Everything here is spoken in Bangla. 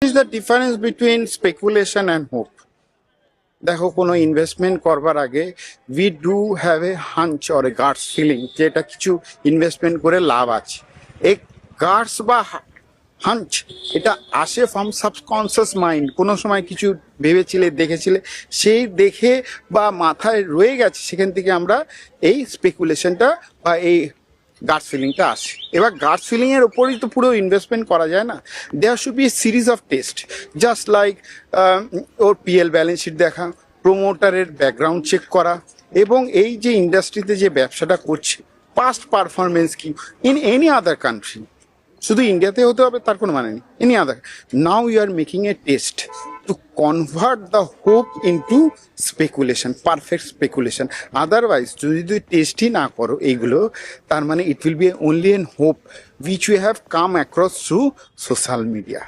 is the difference between speculation and hope? দেখো কোনো ইনভেস্টমেন্ট করবার আগে we do have a hunch or a guts feeling যে এটা কিছু ইনভেস্টমেন্ট করে লাভ আছে। এই গার্ডস বা হাঞ্চ এটা আসে ফ্রম সাবকনসিয়াস মাইন্ড, কোনো সময় কিছু ভেবেছিলে দেখেছিলে, সেই দেখে বা মাথায় রয়ে গেছে, সেখান থেকে আমরা এই স্পেকুলেশনটা বা এই গার্ডস ফিলিংটা আসে। এবার গার্ডস ফিলিংয়ের ওপরই তো পুরো ইনভেস্টমেন্ট করা যায় না, there should be a series of test, just like or PL balance sheet দেখা, প্রোমোটারের ব্যাকগ্রাউন্ড চেক করা, এবং এই যে ইন্ডাস্ট্রিতে যে ব্যবসাটা করছে পাস্ট পারফরমেন্স কি ইন এনি আদার কান্ট্রি, শুধু ইন্ডিয়াতে হতে হবে তার কোনো মানে নেই, any other. Now you are making a test to convert the hope into speculation, perfect speculation. Otherwise যদি তুই টেস্টই না করো এইগুলো, তার মানে it will be only an hope which you have come across through social media.